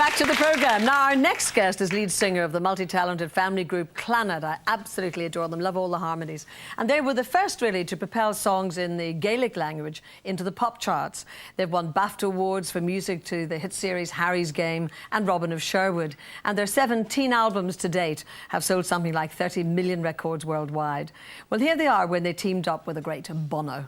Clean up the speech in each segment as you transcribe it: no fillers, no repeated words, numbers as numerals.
back to the programme. Now, our next guest is lead singer of the multi-talented family group Clannad. I absolutely adore them, love all the harmonies. And they were the first, really, to propel songs in the Gaelic language into the pop charts. They've won BAFTA awards for music to the hit series Harry's Game and Robin of Sherwood. And their 17 albums to date have sold something like 30 million records worldwide. Well, here they are when they teamed up with the great Bono.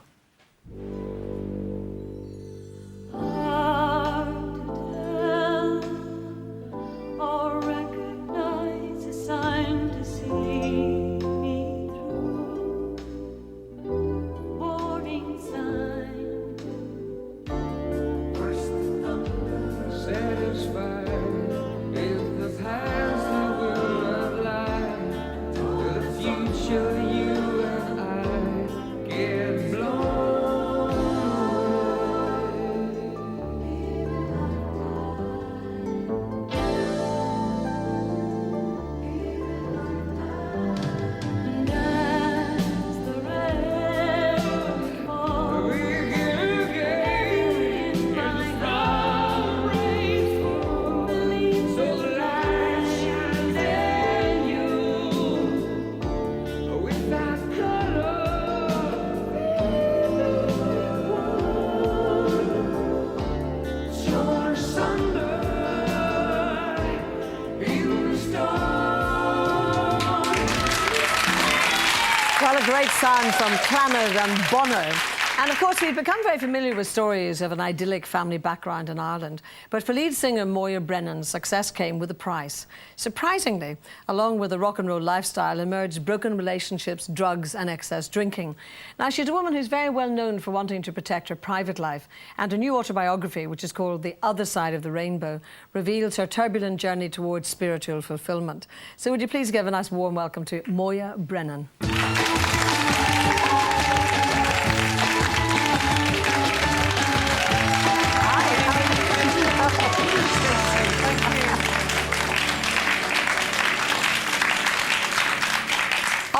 Well, a great sound from Clannad and Bono. And of course, we've become very familiar with stories of an idyllic family background in Ireland. But for lead singer Moya Brennan, success came with a price. Surprisingly, along with a rock and roll lifestyle emerged broken relationships, drugs and excess drinking. Now, she's a woman who's very well known for wanting to protect her private life. And her new autobiography, which is called The Other Side of the Rainbow, reveals her turbulent journey towards spiritual fulfillment. So would you please give a nice warm welcome to Moya Brennan.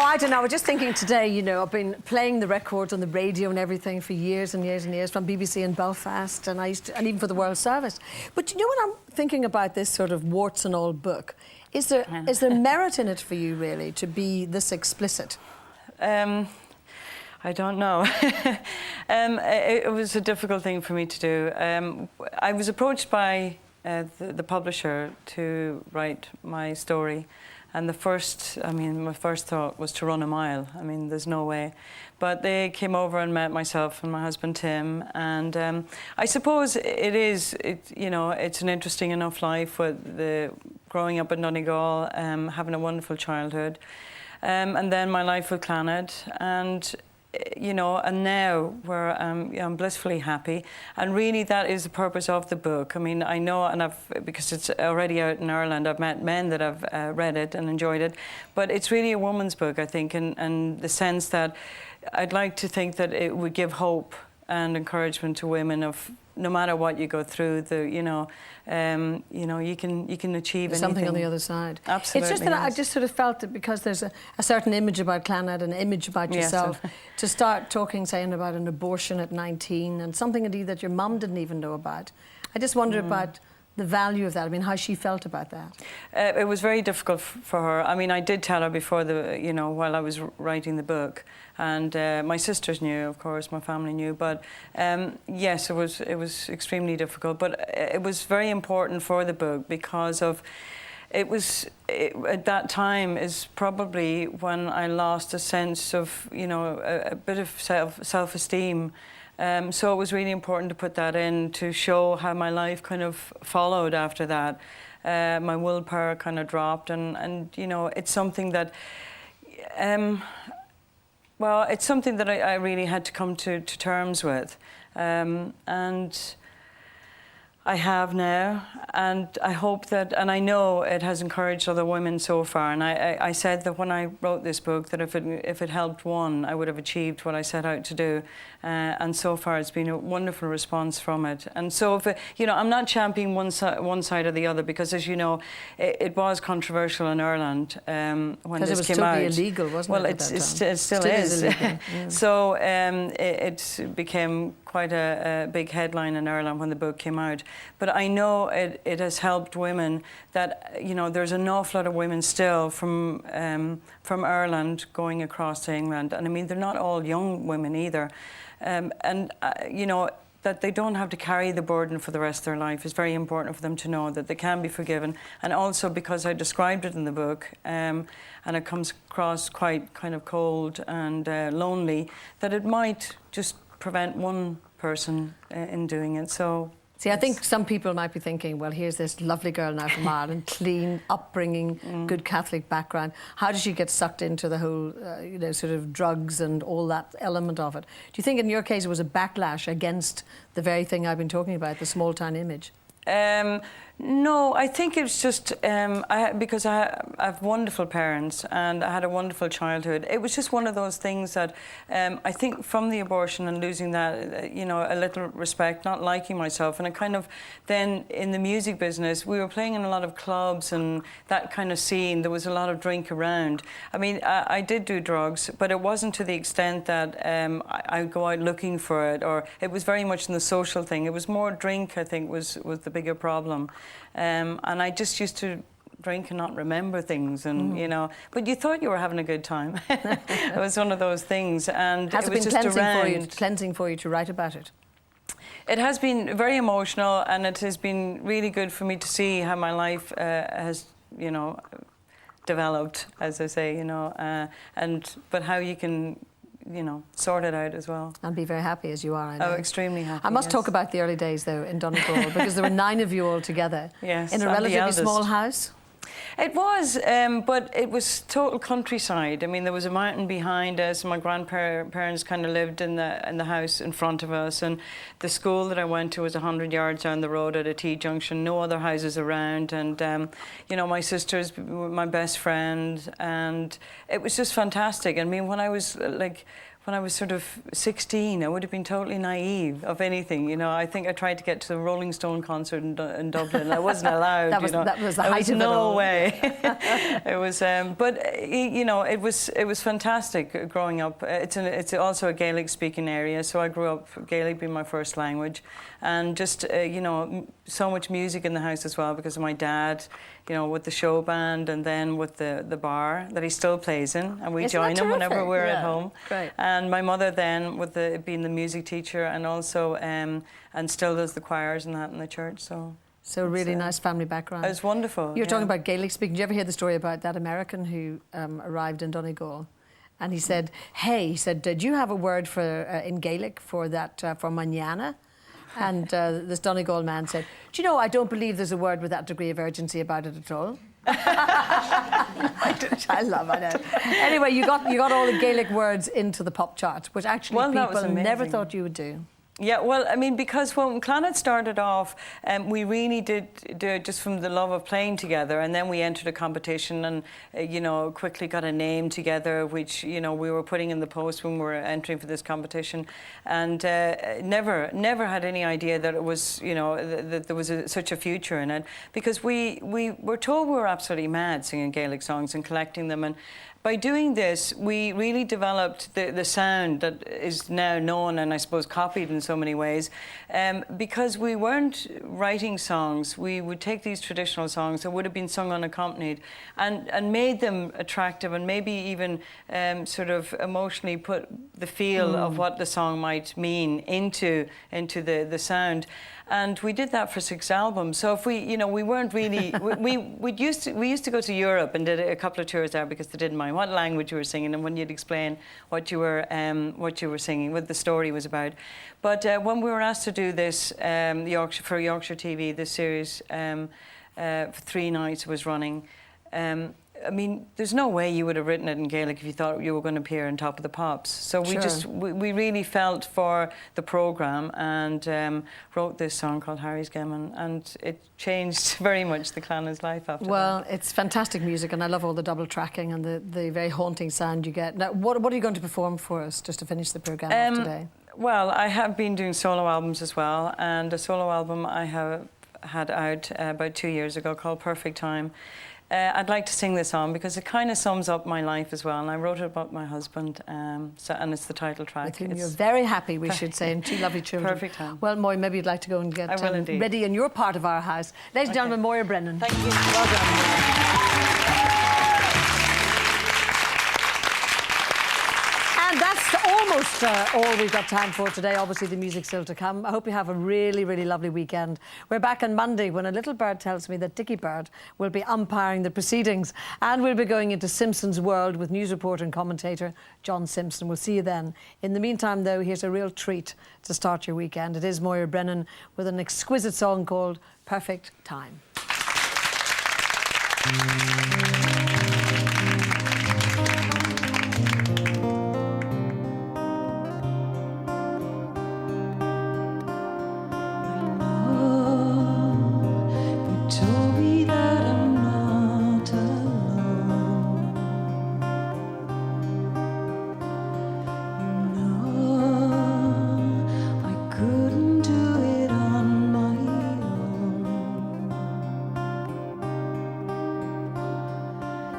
I don't know, I was just thinking today, you know, I've been playing the records on the radio and everything for years and years and years, from BBC in Belfast, and and even for the World Service. But you know what I'm thinking about this sort of warts and all book? Is there merit in it for you, really, to be this explicit? I don't know. It was a difficult thing for me to do. I was approached by the publisher to write my story. And my first thought was to run a mile. I mean, there's no way. But they came over and met myself and my husband Tim. And I suppose it's an interesting enough life with growing up in Donegal, having a wonderful childhood. And then my life with Clannad. And and now where I'm blissfully happy, and really that is the purpose of the book. I mean, I know, and because it's already out in Ireland, I've met men that have read it and enjoyed it, but it's really a woman's book, I think, in the sense that I'd like to think that it would give hope and encouragement to women of no matter what you go through, you can achieve there's something on the other side. Absolutely. It's just that I just sort of felt that because there's a certain image about Clannad, an image about yourself, yes. to start saying about an abortion at 19 and something indeed that your mum didn't even know about. I just wonder about the value of that. I mean, how she felt about that. It was very difficult for her. I mean, I did tell her before while I was writing the book, and my sisters knew, of course, my family knew. But yes, it was extremely difficult. But it was very important for the book because of at that time is probably when I lost a sense of a bit of self-esteem. So it was really important to put that in to show how my life kind of followed after that. My willpower kind of dropped, and it's something that, it's something that I really had to come to terms with, and I have now, and I hope that, and I know it has encouraged other women so far. And I said that when I wrote this book, that if it helped one, I would have achieved what I set out to do. And so far, it's been a wonderful response from it. And so, I'm not championing one side or the other, because, as you know, it was controversial in Ireland when this came out. Because it was totally illegal, wasn't it? Well, it still is. Illegal. Yeah. So it became quite a big headline in Ireland when the book came out. but I know it has helped women that, you know, there's an awful lot of women still from Ireland going across to England. And I mean, they're not all young women either. You know, that they don't have to carry the burden for the rest of their life. It's very important for them to know that they can be forgiven. And also because I described it in the book, and it comes across quite kind of cold and lonely, that it might just prevent one person in doing it. So. See, I think some people might be thinking, well, here's this lovely girl now from Ireland, clean upbringing, good Catholic background. How does she get sucked into the whole, you know, sort of drugs and all that element of it? Do you think in your case it was a backlash against the very thing I've been talking about, the small town image? No, I think it's just because I have wonderful parents and I had a wonderful childhood. It was just one of those things that I think from the abortion and losing that, you know, a little respect, not liking myself, and it kind of then in the music business, we were playing in a lot of clubs and that kind of scene. There was a lot of drink around. I mean, I did do drugs, but it wasn't to the extent that I'd go out looking for it, or it was very much in the social thing. It was more drink, I think, was the bigger problem. And I just used to drink and not remember things, and you know, but you thought you were having a good time. It was one of those things, and has it was been just cleansing for you to write about it? It has been very emotional, and it has been really good for me to see how my life has, you know, developed, as I say, you know, but how you can, you know, sort it out as well. And be very happy as you are, I know. Oh, extremely happy. I must yes. talk about the early days, though, in Donegal, because there were 9 of you all together yes, in a relatively small house. It was, but it was total countryside. I mean, there was a mountain behind us. My grandparents kind of lived in the house in front of us, and the school that I went to was 100 yards down the road at a T-junction. No other houses around, and you know, my sisters were my best friend, and it was just fantastic. I mean, when I was sort of 16, I would have been totally naive of anything. You know, I think I tried to get to the Rolling Stone concert in Dublin. I wasn't allowed. That was the height of it all. No way. It was, but you know, it was fantastic growing up. It's also a Gaelic-speaking area, so I grew up Gaelic being my first language, and just you know, so much music in the house as well because of my dad. You know, with the show band and then with the bar that he still plays in, and we join him whenever we're at home. Great. And my mother then, with being the music teacher, and also and still does the choirs and that in the church. So really nice family background. It's wonderful. You're talking about Gaelic speaking. Did you ever hear the story about that American who arrived in Donegal? And he said, "Hey," he said, "did you have a word for in Gaelic for that for mañana?" And this Donegal man said, "Do you know, I don't believe there's a word with that degree of urgency about it at all." I know. Anyway, you got all the Gaelic words into the pop chart, which actually people never thought you would do. Yeah, well, I mean, because when Clannad started off, we really did do it just from the love of playing together, and then we entered a competition and, you know, quickly got a name together, which, you know, we were putting in the post when we were entering for this competition, and never had any idea that it was, you know, that there was such a future in it, because we were told we were absolutely mad singing Gaelic songs and collecting them, and by doing this, we really developed the sound that is now known and I suppose copied in so many ways. Because we weren't writing songs, we would take these traditional songs that would have been sung unaccompanied and made them attractive, and maybe even sort of emotionally put the feel of what the song might mean into the sound. And we did that for 6 albums. So if we, you know, we weren't really, we used to go to Europe and did a couple of tours there because they didn't mind what language you were singing and when you'd explain what you were singing, what the story was about. But when we were asked to do this for Yorkshire TV, this series for 3 nights was running. I mean, there's no way you would have written it in Gaelic if you thought you were going to appear on Top of the Pops. So we really felt for the programme and wrote this song called Harry's Gammon, and it changed very much the Clannad's life after that. Well, it's fantastic music, and I love all the double tracking and the very haunting sound you get. Now, what are you going to perform for us, just to finish the programme off today? Well, I have been doing solo albums as well, and a solo album I have had out about 2 years ago called Perfect Time. I'd like to sing this song because it kind of sums up my life as well. And I wrote it about my husband, and it's the title track. With whom you're very happy, we should say, and two lovely children. Perfect time. Well, Moya, maybe you'd like to go and get ready in your part of our house. Ladies and gentlemen, Moya Brennan. Thank you. Well done. And that's almost all we've got time for today. Obviously, the music's still to come. I hope you have a really, really lovely weekend. We're back on Monday when a little bird tells me that Dickie Bird will be umpiring the proceedings. And we'll be going into Simpson's world with news reporter and commentator John Simpson. We'll see you then. In the meantime, though, here's a real treat to start your weekend. It is Moya Brennan with an exquisite song called Perfect Time.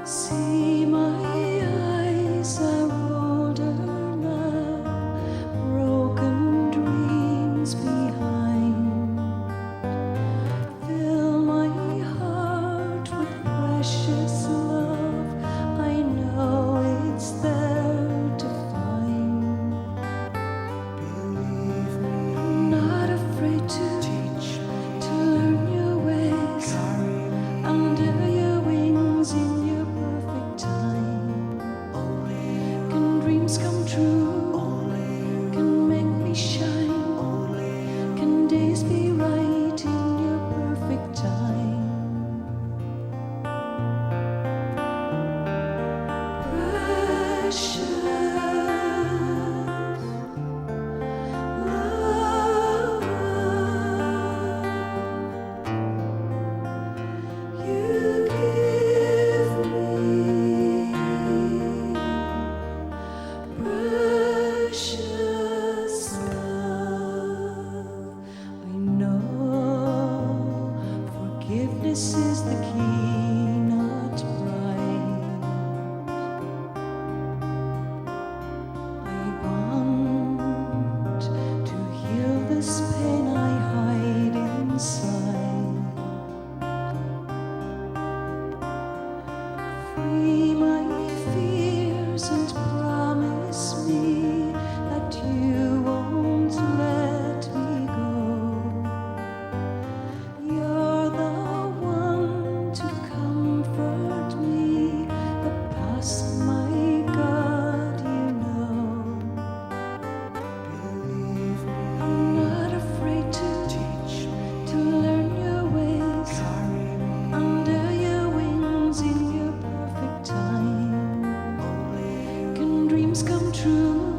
See, my eyes are older now, broken dreams behind. Fill my heart with precious love, I know it's there to find. Believe me, I'm not afraid to teach, to learn your ways, under your wings in your come true, can make me shine, can days be right in your perfect time. Precious love, you give me. Precious love, I know forgiveness is the key, not pride. I want to heal this pain I hide inside. Free my fears and promise me that you won't let me go. You're the one to comfort me, the past, my God, you know. Believe me, I'm not afraid to teach, to learn your ways, under your wings in your perfect time. Can dreams come true?